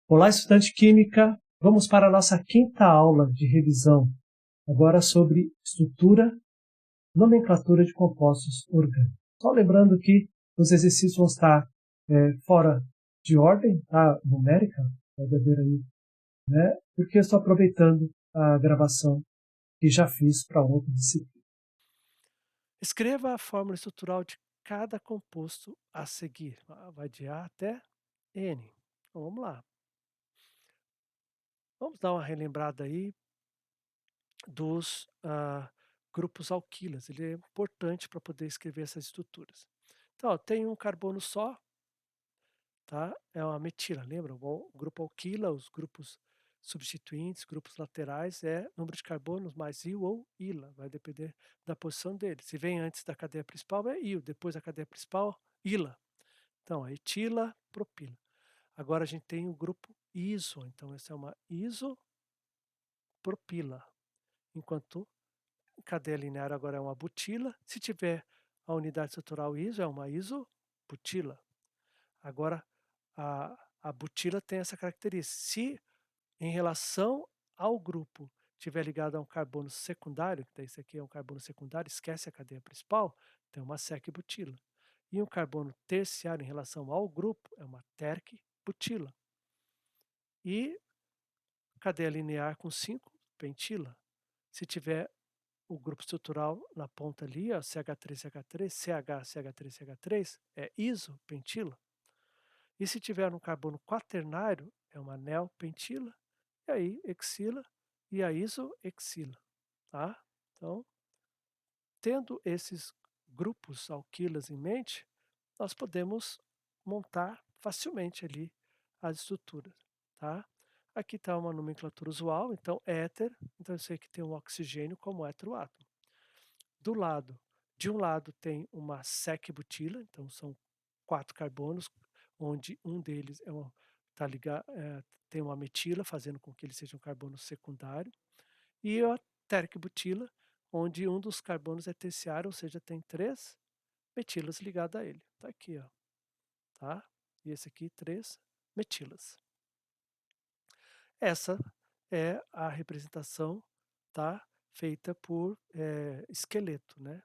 Olá, estudante de Química! Vamos para a nossa quinta aula de revisão, agora sobre estrutura, nomenclatura de compostos orgânicos. Só lembrando que os exercícios vão estar fora de ordem, tá? Numérica, pode ver aí, né? Porque eu estou aproveitando a gravação que já fiz para outra disciplina. Escreva a fórmula estrutural de cada composto a seguir. Vai de A até N. Então, vamos lá. Vamos dar uma relembrada aí dos grupos alquilas. Ele é importante para poder escrever essas estruturas. Então, ó, tem um carbono só, tá? É uma metila, lembra? O grupo alquila, os grupos substituintes, grupos laterais, é número de carbonos mais IL ou ILA, vai depender da posição dele. Se vem antes da cadeia principal, é IL, depois da cadeia principal, ILA. Então, é etila, propila. Agora a gente tem o grupo iso, então essa é uma isopropila. Enquanto cadeia linear agora é uma butila. Se tiver a unidade estrutural iso, é uma isobutila. Agora, a butila tem essa característica. Se em relação ao grupo tiver ligado a um carbono secundário, que esse aqui é um carbono secundário, esquece a cadeia principal, tem uma sec-butila. E um carbono terciário em relação ao grupo é uma terc-butila. E cadeia linear com 5, pentila. Se tiver o grupo estrutural na ponta ali, ó, CH3CH3, CH3CH3, é isopentila. E se tiver um carbono quaternário, é uma neopentila, e aí exila e a isoexila. Tá? Então, tendo esses grupos alquilas em mente, nós podemos montar facilmente ali as estruturas. Tá? Aqui está uma nomenclatura usual, então éter, então eu sei que tem um oxigênio como heteroátomo. De um lado tem uma sec-butila, então são 4 carbonos, onde um deles tá ligado, tem uma metila, fazendo com que ele seja um carbono secundário, e a terc-butila, onde um dos carbonos é terciário, ou seja, tem 3 metilas ligadas a ele. Está aqui, ó, tá? E esse aqui, 3 metilas. Essa é a representação, tá, feita por esqueleto, né?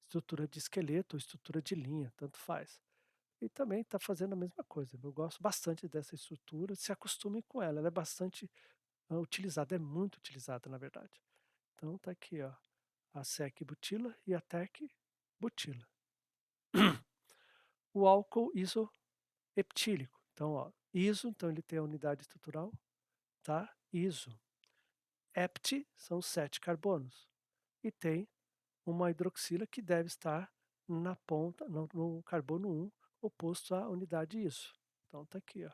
Estrutura de esqueleto ou estrutura de linha, tanto faz. E também está fazendo a mesma coisa. Eu gosto bastante dessa estrutura, se acostume com ela, ela é bastante utilizada, é muito utilizada, na verdade. Então está aqui, ó, a sec-butila e a terc-butila. O álcool isoeptílico. Então, ó, iso, então ele tem a unidade estrutural, tá? Iso. Hept são 7 carbonos. E tem uma hidroxila que deve estar na ponta, no carbono 1, oposto à unidade iso. Então está aqui, ó,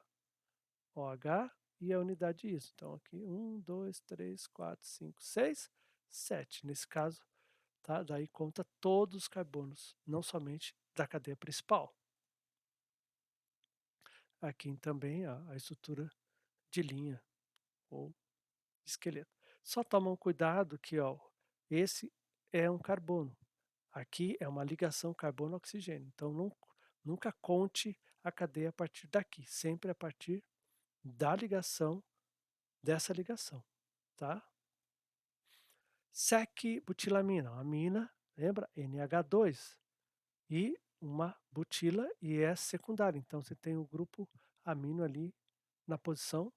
OH e a unidade iso. Então aqui 1, 2, 3, 4, 5, 6, 7. Nesse caso, tá? Daí conta todos os carbonos, não somente da cadeia principal. Aqui também a estrutura de linha ou esqueleto. Só tomam cuidado que, ó, esse é um carbono. Aqui é uma ligação carbono-oxigênio. Então, nunca conte a cadeia a partir daqui, sempre a partir da ligação, dessa ligação, tá? Sec-butilamina, amina, lembra? NH2. E uma butila e é secundária. Então, você tem o grupo amino ali na posição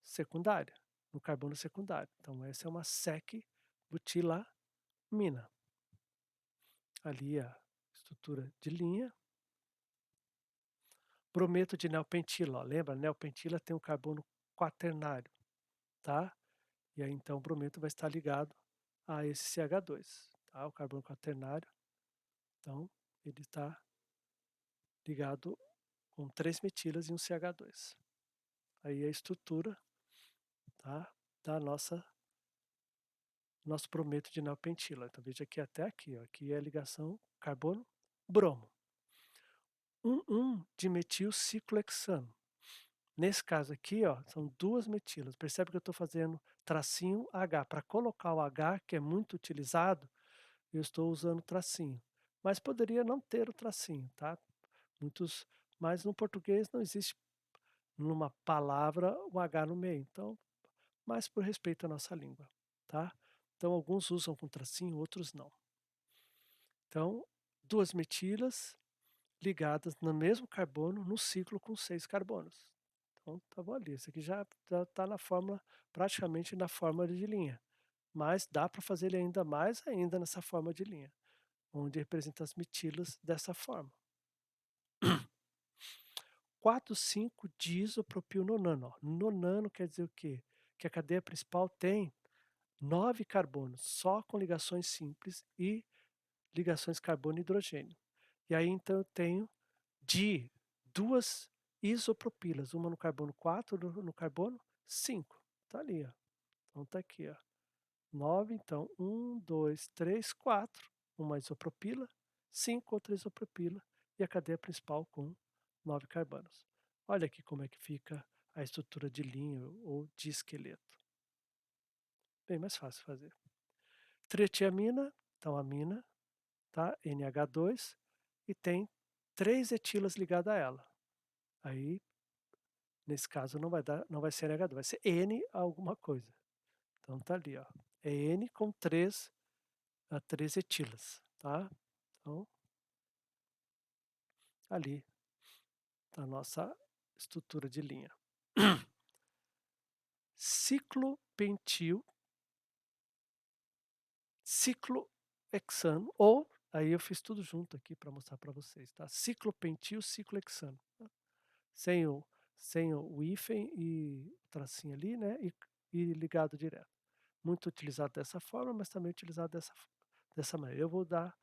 secundária, no carbono secundário. Então, essa é uma sec-butilamina. Ali a estrutura de linha. Brometo de neopentila, ó, lembra? Neopentila tem um carbono quaternário, tá? E aí então o brometo vai estar ligado a esse CH2, tá? O carbono quaternário, então ele está ligado com 3 metilas e um CH2. Aí a estrutura, tá? Da nosso brometo de neopentila. Então veja aqui até aqui, ó, aqui é a ligação carbono-bromo. 1,1-dimetilciclohexano. Nesse caso aqui, ó, são 2 metilas. Percebe que eu estou fazendo tracinho H. Para colocar o H, que é muito utilizado, eu estou usando tracinho. Mas poderia não ter o tracinho, tá? Mas no português numa palavra um H no meio, então, mais por respeito à nossa língua, tá? Então, alguns usam com tracinho, outros não. Então, 2 metilas ligadas no mesmo carbono, no ciclo com 6 carbonos. Então, tá bom ali, isso aqui já está na fórmula, praticamente na forma de linha, mas dá para fazer ele ainda mais ainda nessa forma de linha, onde representa as metilas dessa forma. 4,5 diisopropilnonano. Ó. Nonano quer dizer o quê? Que a cadeia principal tem 9 carbonos, só com ligações simples e ligações carbono e hidrogênio. E aí, então, eu tenho duas isopropilas, uma no carbono 4, no carbono 5. Tá ali, ó. Então tá aqui, ó. 9, então 1, 2, 3, 4. Uma isopropila, 5 outra isopropila e a cadeia principal com 9 carbonos. Olha aqui como é que fica a estrutura de linha ou de esqueleto. Bem mais fácil fazer. Tritiamina, então amina, tá? NH2, e tem 3 etilas ligadas a ela. Aí, nesse caso, não vai ser NH2, vai ser N alguma coisa. Então tá ali, ó. É N com 3 etilas, tá? Então, ali tá a nossa estrutura de linha. Ciclopentil, ciclohexano, ou, aí eu fiz tudo junto aqui para mostrar para vocês, tá? Ciclopentil, ciclohexano. Tá? Sem o hífen e o tracinho ali, né? E ligado direto. Muito utilizado dessa forma, mas também utilizado dessa maneira. Eu vou dar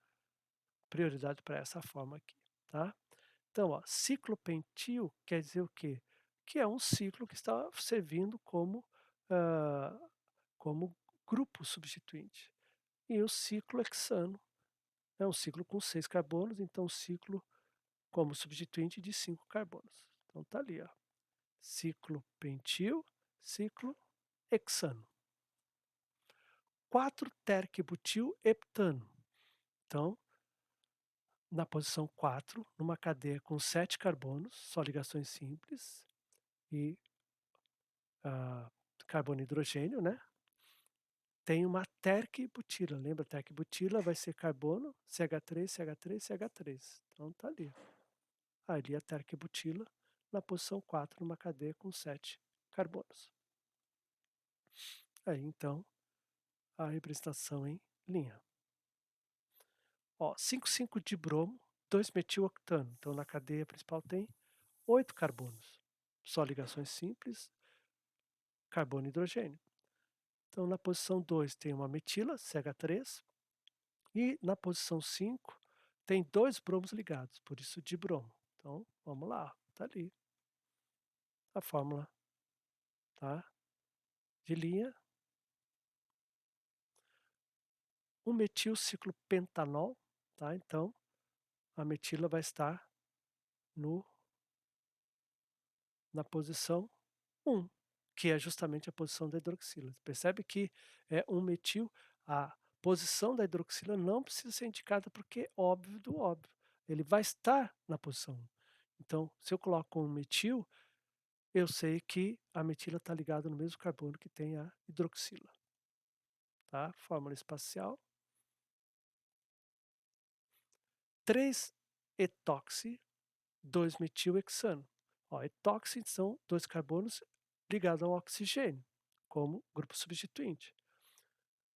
prioridade para essa forma aqui, tá? Então, ó, ciclopentil quer dizer o quê? Que é um ciclo que está servindo ah, como grupo substituinte. E o ciclo hexano é um ciclo com 6 carbonos, então um ciclo como substituinte de 5 carbonos. Então tá ali, ó. Ciclo pentil, ciclo hexano. 4-terquibutil heptano. Então, na posição 4, numa cadeia com 7 carbonos, só ligações simples, e carbono e hidrogênio, né? Tem uma terquibutila. Lembra? Terquibutila vai ser carbono, CH3, CH3, CH3. Então tá ali. Ali a terquibutila na posição 4, numa cadeia com 7 carbonos. Aí então a representação em linha. Ó, 5,5 de bromo, 2-metiloctano. Então na cadeia principal tem 8 carbonos. Só ligações simples, carbono e hidrogênio. Então na posição 2 tem uma metila, CH3, e na posição 5 tem 2 bromos ligados, por isso dibromo. Então vamos lá, tá ali a fórmula, tá? De linha. 1-metilciclopentanol, tá? Então a metila vai estar na posição 1, que é justamente a posição da hidroxila. Percebe que é 1-metil, a posição da hidroxila não precisa ser indicada porque é óbvio do óbvio. Ele vai estar na posição 1. Então, se eu coloco 1-metil, eu sei que a metila está ligada no mesmo carbono que tem a hidroxila. Tá? Fórmula espacial. 3-etoxi, 2-metilhexano. Etoxi são 2 carbonos ligados ao oxigênio, como grupo substituinte.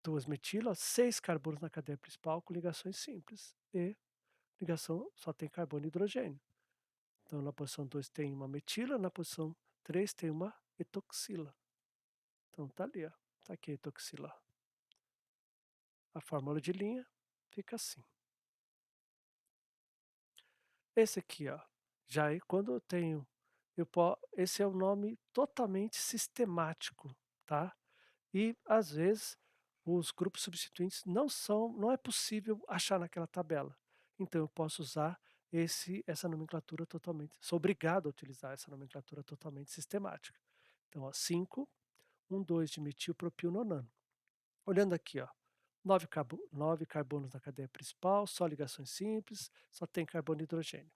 2 metila, 6 carbonos na cadeia principal com ligações simples. E ligação só tem carbono e hidrogênio. Então, na posição 2 tem uma metila, na posição 3 tem uma etoxila. Então, tá ali, ó. Tá aqui a etoxila. A fórmula de linha fica assim. Esse aqui, ó, já é quando eu tenho, esse é o nome totalmente sistemático, tá? E às vezes os grupos substituintes não é possível achar naquela tabela. Então eu posso usar essa nomenclatura totalmente, sou obrigado a utilizar essa nomenclatura totalmente sistemática. Então, ó, 5, 1,2 de metilpropilnonano. Olhando aqui, ó, 9 carbonos na cadeia principal, só ligações simples, só tem carbono e hidrogênio.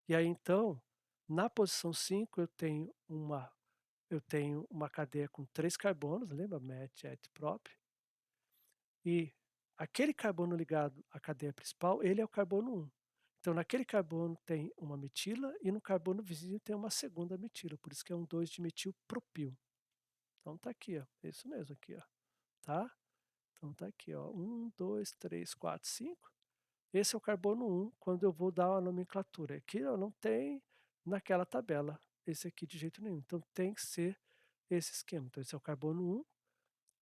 E aí então, Na posição 5 eu tenho uma cadeia com 3 carbonos, lembra? Met, et, prop. E aquele carbono ligado à cadeia principal, ele é o carbono 1. Então naquele carbono tem uma metila e no carbono vizinho tem uma segunda metila, por isso que é um 2-dimetilpropil. Então tá aqui, ó, é isso mesmo aqui, ó, tá? Então tá aqui, ó, 1, 2, 3, 4, 5. Esse é o carbono 1 quando eu vou dar a nomenclatura. Aqui ó, não tem naquela tabela esse aqui de jeito nenhum. Então tem que ser esse esquema. Então esse é o carbono 1,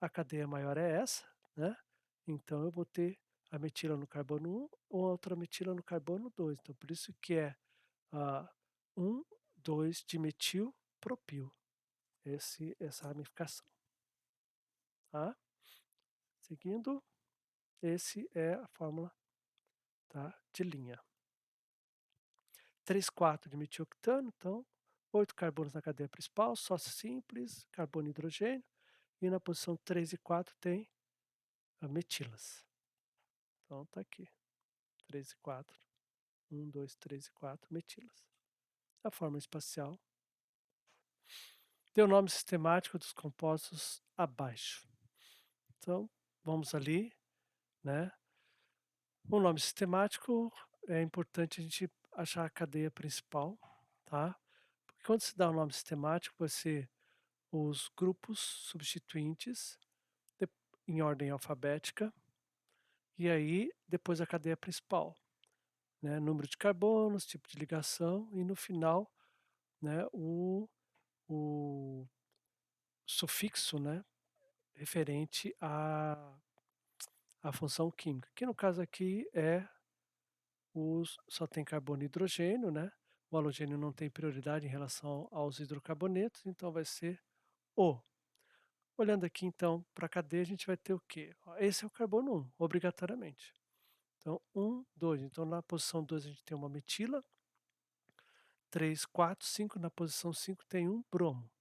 a cadeia maior é essa, né? Então eu vou ter a metila no carbono 1 ou a outra metila no carbono 2. Então por isso que é 1, 2-dimetilpropil. Essa ramificação. Tá? Seguindo, esse é a fórmula, tá, de linha. 3,4 de metiloctano, então 8 carbonos na cadeia principal, só simples, carbono e hidrogênio, e na posição 3 e 4 tem metilas. Então tá aqui, 3 e 4, 1, 2, 3 e 4, metilas. A fórmula espacial. Deu o nome sistemático dos compostos abaixo. Então, vamos ali, né? O nome sistemático é importante a gente achar a cadeia principal, tá? Porque quando se dá o nome sistemático, vai ser os grupos substituintes em ordem alfabética, e aí depois a cadeia principal, né? Número de carbonos, tipo de ligação, e no final, né, o sufixo, né, referente à função química, que no caso aqui só tem carbono e hidrogênio, né? O halogênio não tem prioridade em relação aos hidrocarbonetos, então vai ser O. Olhando aqui então para a cadeia, a gente vai ter o quê? Esse é o carbono 1, obrigatoriamente. Então 1, 2. Então na posição 2 a gente tem uma metila. 3, 4, 5. Na posição 5 tem um bromo.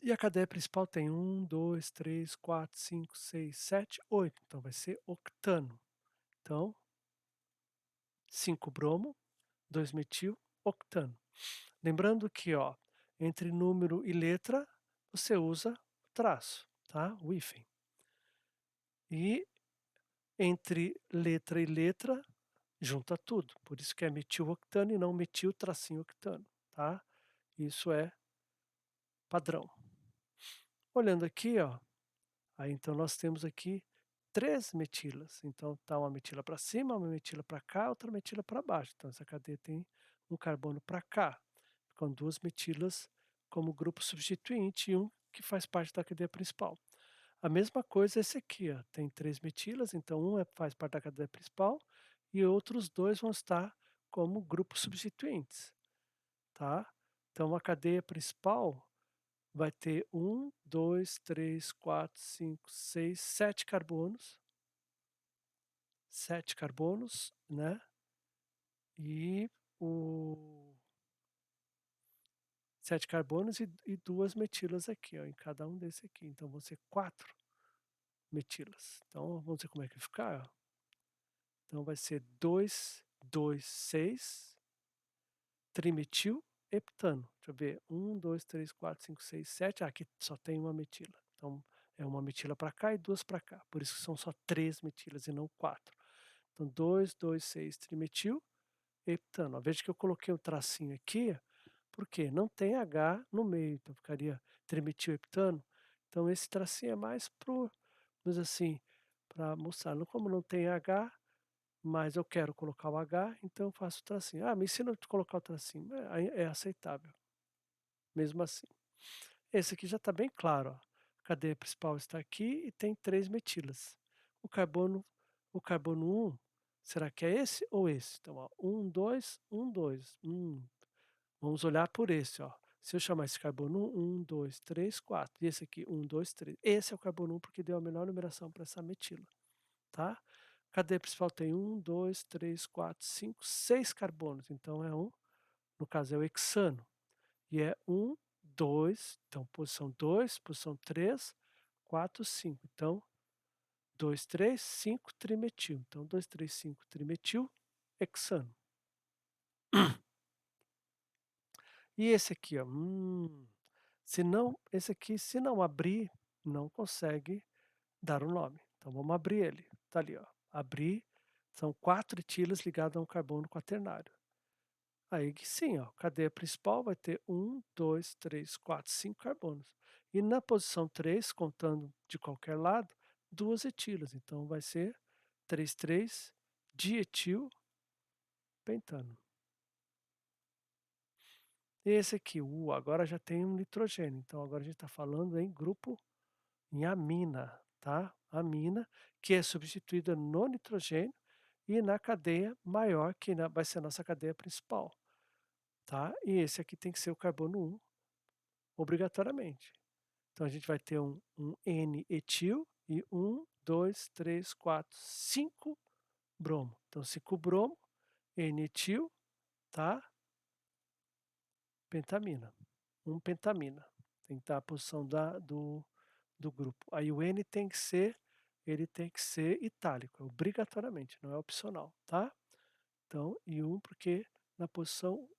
E a cadeia principal tem 1, 2, 3, 4, 5, 6, 7, 8. Então vai ser octano. Então 5 bromo, 2 metil, octano. Lembrando que, ó, entre número e letra, você usa o traço, tá? O hífen. E entre letra e letra, junta tudo. Por isso que é metiloctano e não metil-octano, tá? Isso é padrão. Olhando aqui, ó, aí então nós temos aqui 3 metilas. Então tá uma metila para cima, uma metila para cá, outra metila para baixo. Então essa cadeia tem um carbono para cá, com 2 metilas como grupo substituinte e um que faz parte da cadeia principal. A mesma coisa esse aqui, ó, tem 3 metilas, então faz parte da cadeia principal e outros 2 vão estar como grupos substituintes, tá? Então a cadeia principal vai ter 1, 2, 3, 4, 5, 6, 7 carbonos. 7 carbonos, né? E o 7 carbonos e 2 metilas aqui, ó, em cada um desse aqui. Então vão ser 4 metilas. Então vamos ver como é que vai ficar. Ó. Então vai ser 2, 2, 6 trimetil heptano. Deixa eu ver. 1, 2, 3, 4, 5, 6, 7. Ah, aqui só tem uma metila. Então é uma metila para cá e 2 para cá. Por isso que são só 3 metilas e não 4. Então 2, 2, 6 trimetil heptano. Veja que eu coloquei um tracinho aqui, porque não tem H no meio, então ficaria trimetilheptano. Então esse tracinho é mais para, assim, para mostrar. Como não tem H, mas eu quero colocar o H, então eu faço o tracinho. Ah, me ensina a colocar o tracinho. É aceitável, mesmo assim. Esse aqui já está bem claro. Ó. A cadeia principal está aqui e tem 3 metilas. O carbono 1, será que é esse ou esse? Então, ó, 1, 2, 1, 2. Vamos olhar por esse. Ó. Se eu chamar esse carbono 1, 2, 3, 4. E esse aqui, 1, 2, 3. Esse é o carbono 1 porque deu a menor numeração para essa metila. Tá? A cadeia principal tem 1, 2, 3, 4, 5, 6 carbonos. Então, no caso, é o hexano. E é 1, 2, então posição 2, posição 3, 4, 5. Então, 2, 3, 5 trimetil. Então, 2, 3, 5 trimetil, hexano. E esse aqui, ó, se não esse aqui, se não abrir, não consegue dar o nome. Então vamos abrir ele. Tá ali, ó. Abrir, são 4 etilas ligadas a um carbono quaternário. Aí que sim, ó, cadeia principal vai ter 2, 3, 4, 5 carbonos. E na posição 3, contando de qualquer lado, 2 etilas. Então vai ser 3,3 dietilpentano. Esse aqui, agora já tem um nitrogênio. Então agora a gente está falando em grupo, em amina, tá? Amina, que é substituída no nitrogênio e na cadeia maior, que vai ser a nossa cadeia principal, tá? E esse aqui tem que ser o carbono 1, obrigatoriamente. Então a gente vai ter um N-etil e 5 bromo. Então 5 bromo, N-etil, tá? Pentamina. 1 pentamina. Tem que estar a posição do grupo. Aí o N ele tem que ser itálico, obrigatoriamente, não é opcional, tá? Então, e 1 porque na posição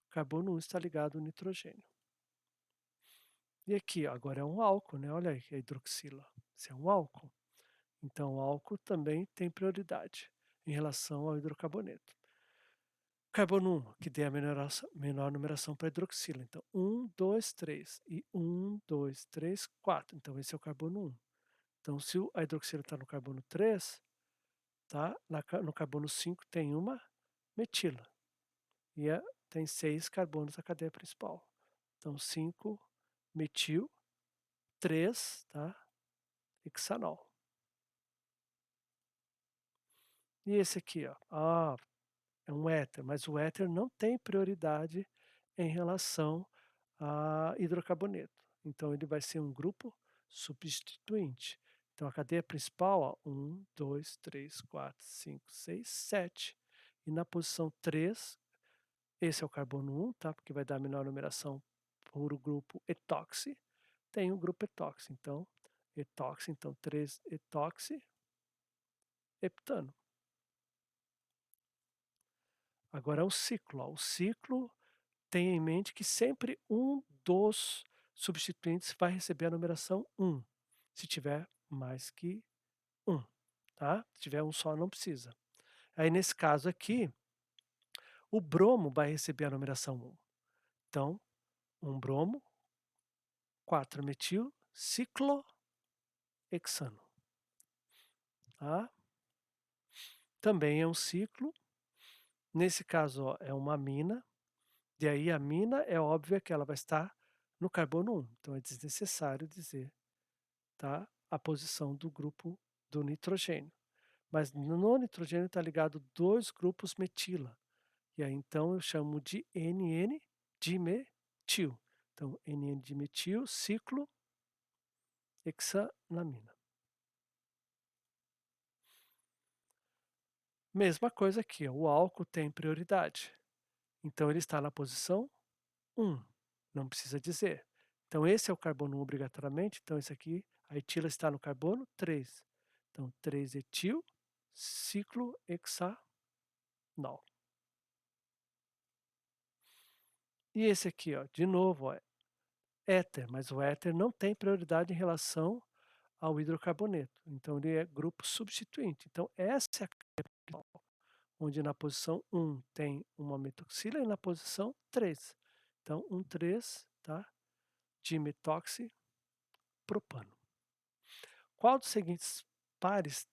carbono 1 está ligado ao nitrogênio. E aqui, ó, agora é um álcool, né? Olha aí a hidroxila. Isso é um álcool. Então, o álcool também tem prioridade em relação ao hidrocarboneto. Carbono 1, que dê a menor numeração para hidroxila. Então, 2, 3. E 2, 3, 4. Então, esse é o carbono 1. Então, se a hidroxila está no carbono 3, tá? No carbono 5 tem uma metila. E tem 6 carbonos na cadeia principal. Então, 5 metil, 3, tá? Hexanol. E esse aqui, ó. É um éter, mas o éter não tem prioridade em relação a hidrocarboneto. Então ele vai ser um grupo substituinte. Então a cadeia principal, ó, 2, 3, 4, 5, 6, 7. E na posição 3, esse é o carbono 1, tá? Porque vai dar a menor numeração por o grupo etoxi. Tem o grupo etoxi, então etoxi, então 3 etoxi, heptano. Agora é o ciclo, ó. O ciclo tenha em mente que sempre um dos substituintes vai receber a numeração 1, se tiver mais que 1, tá? Se tiver um só, não precisa. Aí, nesse caso aqui, o bromo vai receber a numeração 1. Então, 1 bromo, 4 metil, ciclohexano. Tá? Também é um ciclo. Nesse caso, ó, é uma amina. E aí, a amina é óbvio que ela vai estar no carbono 1. Então, é desnecessário dizer, tá, a posição do grupo do nitrogênio. Mas no nitrogênio está ligado 2 grupos metila. E aí então eu chamo de NN dimetil. Então NN dimetil, ciclo hexanamina. Mesma coisa aqui, ó, o álcool tem prioridade. Então ele está na posição 1, não precisa dizer. Então esse é o carbono 1 obrigatoriamente, então esse aqui, a etila está no carbono 3. Então 3-etil, ciclohexanol. E esse aqui, ó, de novo, ó, éter, mas o éter não tem prioridade em relação ao hidrocarboneto. Então ele é grupo substituinte. Então essa é a cadeia onde na posição 1 tem uma metoxila e na posição 3. Então 1,3, tá? Dimetoxipropano. Qual dos seguintes pares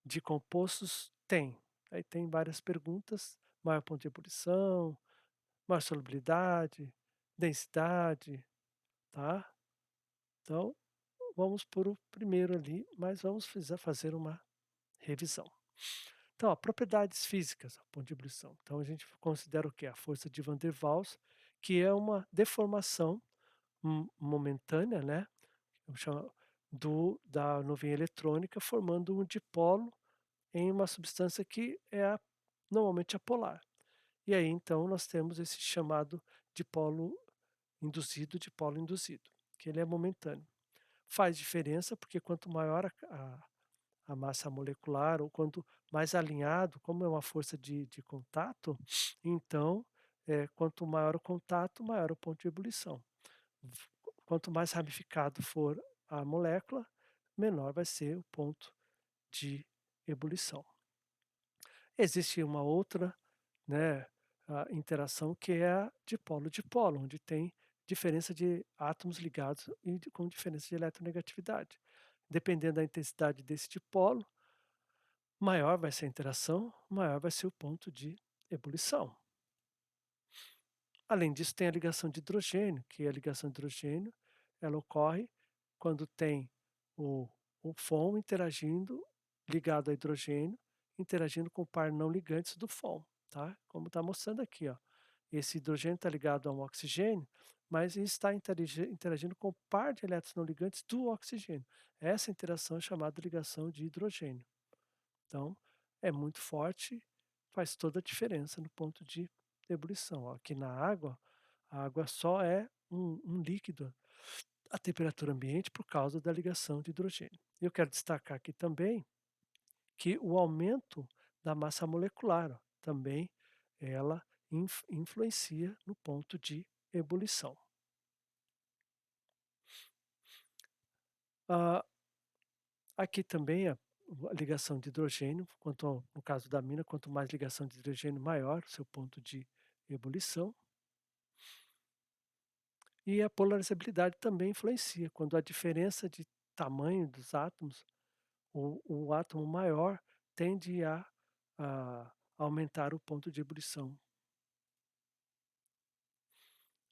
de compostos tem? Aí tem várias perguntas: maior ponto de ebulição, maior solubilidade, densidade, tá? Então, vamos por o primeiro ali, mas vamos fazer uma revisão. Então, ó, propriedades físicas, ó, ponto de ebulição. Então, a gente considera o quê? A força de Van der Waals, que é uma deformação momentânea, né? Da nuvem eletrônica, formando um dipolo em uma substância que é normalmente apolar. E aí, então, nós temos esse chamado dipolo induzido, que ele é momentâneo. Faz diferença porque quanto maior a massa molecular ou quanto mais alinhado, como é uma força de contato, então quanto maior o contato, maior o ponto de ebulição. Quanto mais ramificado for a molécula, menor vai ser o ponto de ebulição. Existe uma outra, né, a interação que é a dipolo-dipolo, onde tem diferença de átomos ligados e com diferença de eletronegatividade. Dependendo da intensidade desse dipolo, maior vai ser a interação, maior vai ser o ponto de ebulição. Além disso, tem a ligação de hidrogênio, que a ligação de hidrogênio ela ocorre quando tem o, o FON interagindo, ligado a hidrogênio, interagindo com o par não ligantes do FON, tá? Como está mostrando aqui, ó. Esse hidrogênio está ligado a um oxigênio, mas está interagindo com o par de elétrons não ligantes do oxigênio. Essa interação é chamada ligação de hidrogênio. Então, é muito forte, faz toda a diferença no ponto de ebulição. Ó, aqui na água, a água só é um líquido a temperatura ambiente por causa da ligação de hidrogênio. Eu quero destacar aqui também que o aumento da massa molecular ó, também ela influencia no ponto de ebulição. Ah, aqui também a ligação de hidrogênio, no caso da mina, quanto mais ligação de hidrogênio, maior o seu ponto de ebulição. E a polarizabilidade também influencia. Quando a diferença de tamanho dos átomos, o átomo maior tende a aumentar o ponto de ebulição.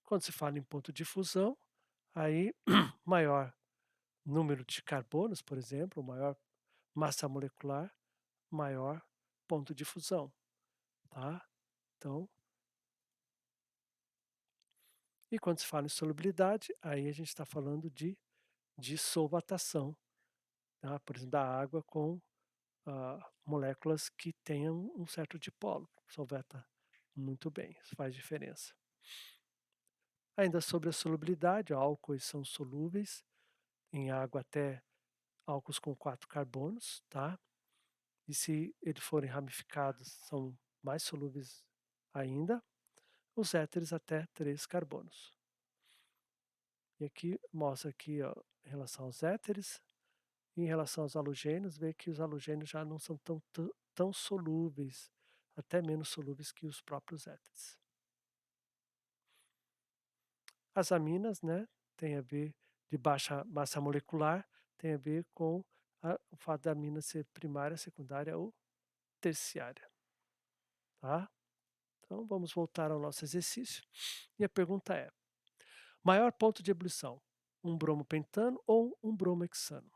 Quando se fala em ponto de fusão, aí maior número de carbonos, por exemplo, maior massa molecular, maior ponto de fusão, tá? Então, e quando se fala em solubilidade, aí a gente está falando de solvatação, tá? Por exemplo, da água com moléculas que tenham um certo dipolo, solvata muito bem, isso faz diferença. Ainda sobre a solubilidade, álcoois são solúveis em água até álcools com 4 carbonos, tá? E se eles forem ramificados, são mais solúveis ainda. Os éteres até 3 carbonos. E aqui mostra aqui, ó, em relação aos éteres, e em relação aos halogênios, vê que os halogênios já não são tão solúveis, até menos solúveis que os próprios éteres. As aminas, né, tem a ver de baixa massa molecular, tem a ver com o fato da amina ser primária, secundária ou terciária, tá? Então vamos voltar ao nosso exercício. E a pergunta é: maior ponto de ebulição, um bromopentano ou um bromohexano?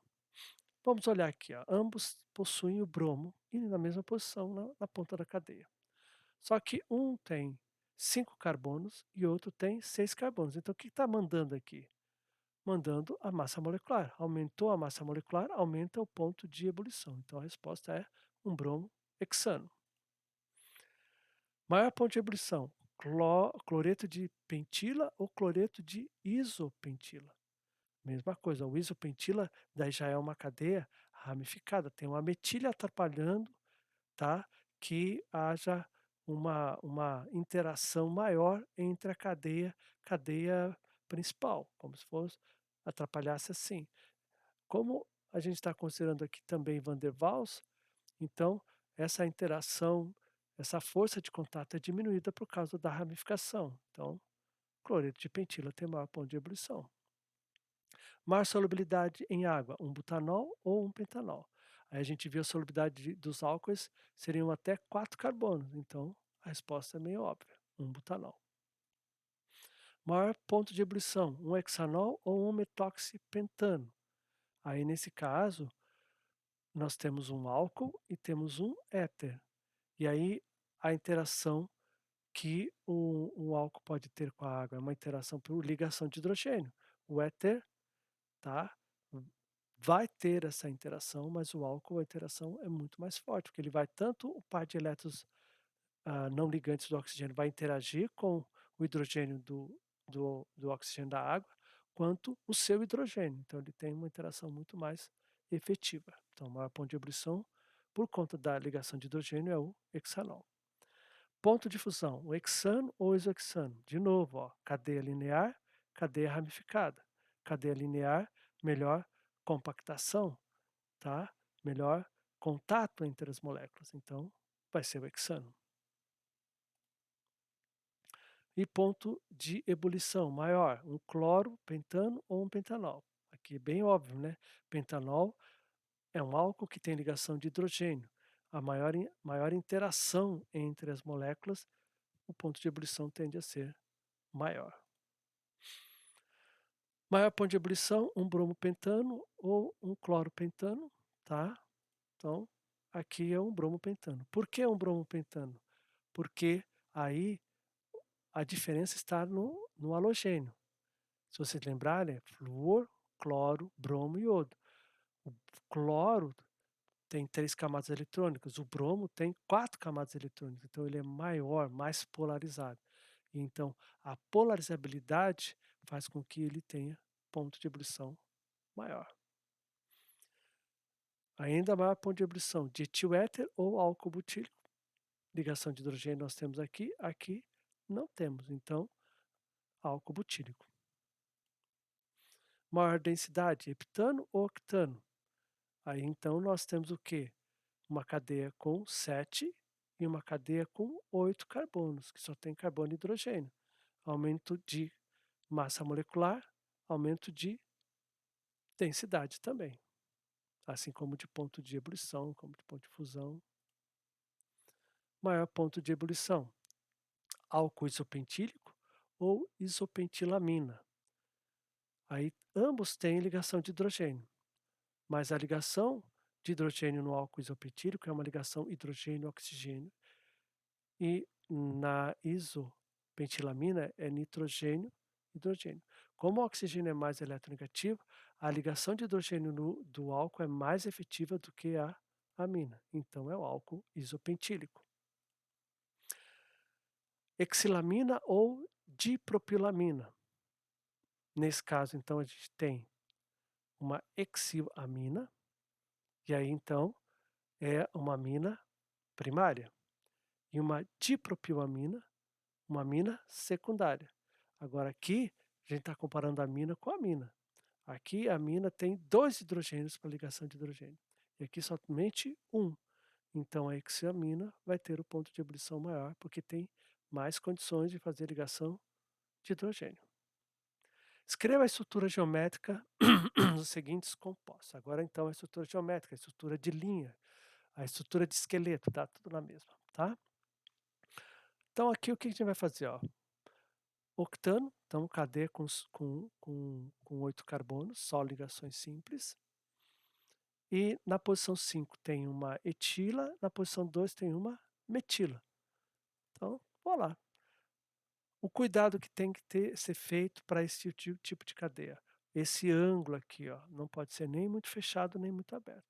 Vamos olhar aqui, ó, ambos possuem o bromo e na mesma posição na ponta da cadeia. Só que um tem 5 carbonos e outro tem 6 carbonos. Então o que está mandando aqui? Mandando a massa molecular. Aumentou a massa molecular, aumenta o ponto de ebulição. Então a resposta é um bromo hexano. Maior ponto de ebulição, cloreto de pentila ou cloreto de isopentila? Mesma coisa, o isopentila daí já é uma cadeia ramificada, tem uma metilha atrapalhando, tá? Que haja uma interação maior entre a cadeia principal, como se fosse atrapalhasse assim. Como a gente está considerando aqui também Van der Waals, então essa interação, essa força de contato é diminuída por causa da ramificação. Então, cloreto de pentila tem maior ponto de ebulição. Maior solubilidade em água, um butanol ou um pentanol. Aí a gente viu a solubilidade dos álcoois seriam até 4 carbonos, então a resposta é meio óbvia, um butanol. Maior ponto de ebulição, um hexanol ou um metoxipentano. Aí nesse caso, nós temos um álcool e temos um éter. E aí a interação que o álcool pode ter com a água é uma interação por ligação de hidrogênio. O éter, tá, vai ter essa interação, mas o álcool, a interação é muito mais forte, porque ele vai tanto o par de elétrons não ligantes do oxigênio vai interagir com o hidrogênio do oxigênio da água, quanto o seu hidrogênio. Então ele tem uma interação muito mais efetiva. Então o maior ponto de ebulição, por conta da ligação de hidrogênio, é o hexanol. Ponto de fusão, o hexano ou isohexano. De novo, ó, cadeia linear, cadeia ramificada. Cadeia linear, melhor compactação, tá? Melhor contato entre as moléculas. Então, vai ser o hexano. E ponto de ebulição maior, um cloro, pentano ou um pentanol. Aqui é bem óbvio, né? Pentanol é um álcool que tem ligação de hidrogênio. A maior interação entre as moléculas, o ponto de ebulição tende a ser maior. Maior ponto de ebulição, um bromopentano ou um cloropentano, tá? Então, aqui é um bromopentano. Por que um bromopentano? Porque aí a diferença está no halogênio. Se vocês lembrarem, é flúor, cloro, bromo e iodo. O cloro tem 3 camadas eletrônicas, o bromo tem 4 camadas eletrônicas, então ele é maior, mais polarizado. Então, a polarizabilidade faz com que ele tenha ponto de ebulição maior. Ainda maior ponto de ebulição de etil éter ou álcool butílico. Ligação de hidrogênio nós temos aqui, aqui não temos, então álcool butílico. Maior densidade, heptano ou octano. Aí então nós temos o quê? Uma cadeia com 7 e uma cadeia com 8 carbonos, que só tem carbono e hidrogênio. Aumento de massa molecular, aumento de densidade também. Assim como de ponto de ebulição, como de ponto de fusão. Maior ponto de ebulição, álcool isopentílico ou isopentilamina. Aí ambos têm ligação de hidrogênio, mas a ligação de hidrogênio no álcool isopentílico é uma ligação hidrogênio-oxigênio e na isopentilamina é nitrogênio-hidrogênio. Como o oxigênio é mais eletronegativo, a ligação de hidrogênio do álcool é mais efetiva do que a amina. Então é o álcool isopentílico. Hexilamina ou dipropilamina. Nesse caso, então, a gente tem uma hexilamina, e aí então é uma amina primária, e uma dipropilamina, uma amina secundária. Agora aqui, a gente está comparando a amina com a amina. Aqui a amina tem 2 hidrogênios para ligação de hidrogênio, e aqui somente um. Então a hexilamina vai ter o ponto de ebulição maior, porque tem mais condições de fazer ligação de hidrogênio. Escreva a estrutura geométrica dos seguintes compostos. Agora, então, a estrutura geométrica, a estrutura de linha, a estrutura de esqueleto, tá? Tudo na mesma, tá? Então, aqui o que a gente vai fazer, ó? Octano, então, cadeia com 8 carbonos, só ligações simples. E na posição 5 tem uma etila, na posição 2 tem uma metila. Então, vou lá. O cuidado que tem que ser feito para esse tipo de cadeia. Esse ângulo aqui, ó, não pode ser nem muito fechado nem muito aberto,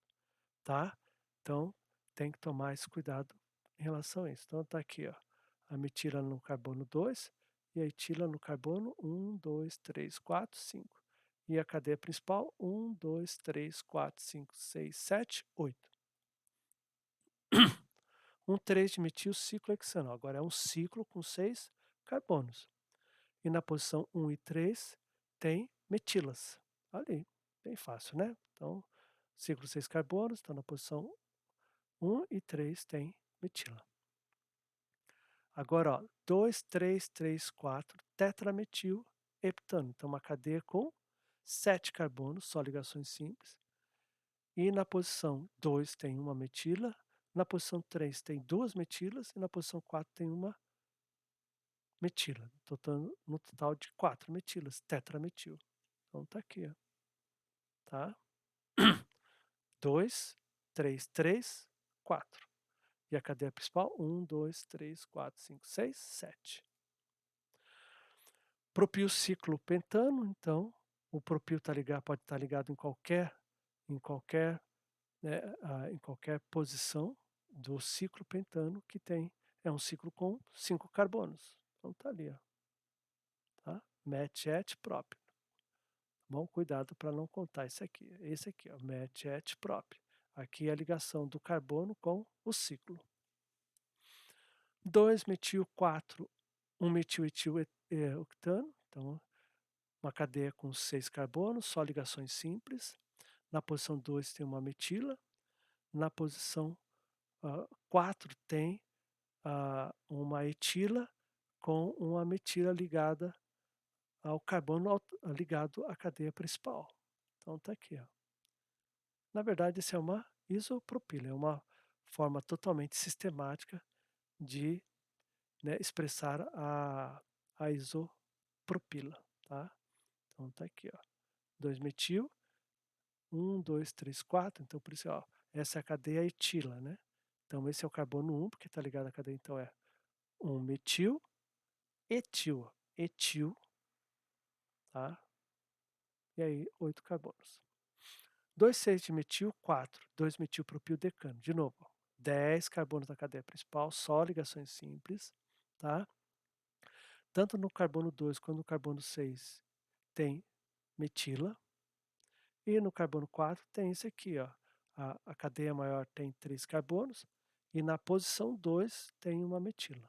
tá? Então, tem que tomar esse cuidado em relação a isso. Então, tá aqui, ó, a metila no carbono 2 e a etila no carbono 1, 2, 3, 4, 5. E a cadeia principal, 1, 2, 3, 4, 5, 6, 7, 8. Um 3 de metil ciclohexano. Agora é um ciclo com 6 carbonos. E na posição 1 e 3 tem metilas. Ali, bem fácil, né? Então, ciclo 6 carbonos, então na posição 1 e 3 tem metila. Agora, ó, 2, 3, 3, 4, tetrametil heptano. Então, uma cadeia com 7 carbonos, só ligações simples. E na posição 2 tem uma metila, na posição 3 tem 2 metilas e na posição 4 tem uma metila, no total de 4 metilas, tetrametil. Então tá aqui, ó. Tá? 2, 3, 3, 4. E a cadeia principal, 1, 2, 3, 4, 5, 6, 7. Propil ciclo pentano, então, o propil pode estar ligado em qualquer posição do ciclo pentano que tem. É um ciclo com 5 carbonos. Então tá ali, ó. Tá? Met, et, prop. Bom, cuidado para não contar esse aqui, ó, met, et, prop. Aqui é a ligação do carbono com o ciclo. 2-metil, 4, 1-metil-etil octano, então uma cadeia com 6 carbonos, só ligações simples. Na posição 2 tem uma metila, na posição 4 tem uma etila com uma metila ligada ao carbono ligado à cadeia principal. Então tá aqui, ó. Na verdade, isso é uma isopropila, é uma forma totalmente sistemática de, né, expressar a isopropila, tá? Então tá aqui, ó. 2-metil, 1, 2, 3, 4, então por isso, ó, essa é a cadeia etila, né? Então esse é o carbono 1, porque está ligado à cadeia, então é 1-metil, etil, etil, tá? E aí 8 carbonos. 2,6-dimetil, 4, 2-metilpropildecano. De novo, ó, 10 carbonos na cadeia principal, só ligações simples, tá? Tanto no carbono 2 quanto no carbono 6 tem metila. E no carbono 4 tem esse aqui, ó. A cadeia maior tem 3 carbonos e na posição 2 tem uma metila.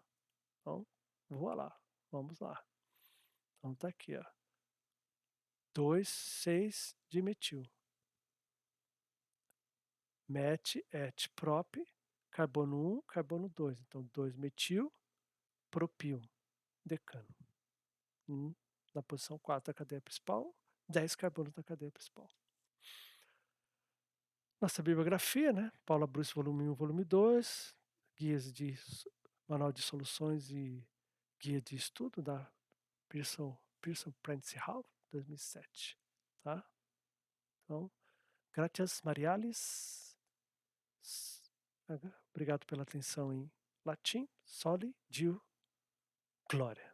Então, lá, vamos lá. Então tá aqui, ó. 2,6-dimetil. Met, et, prop, carbono 1, carbono 2. Então 2-metil, propil, decano. Na posição 4 da cadeia principal, 10 carbonos na cadeia principal. Nossa bibliografia, né? Paula Bruce, volume 1, volume 2, guias de manual de soluções e guia de estudo da Pearson Prentice Hall, 2007, tá? Então, gratias Marialis, obrigado pela atenção em latim, soli, dio, glória.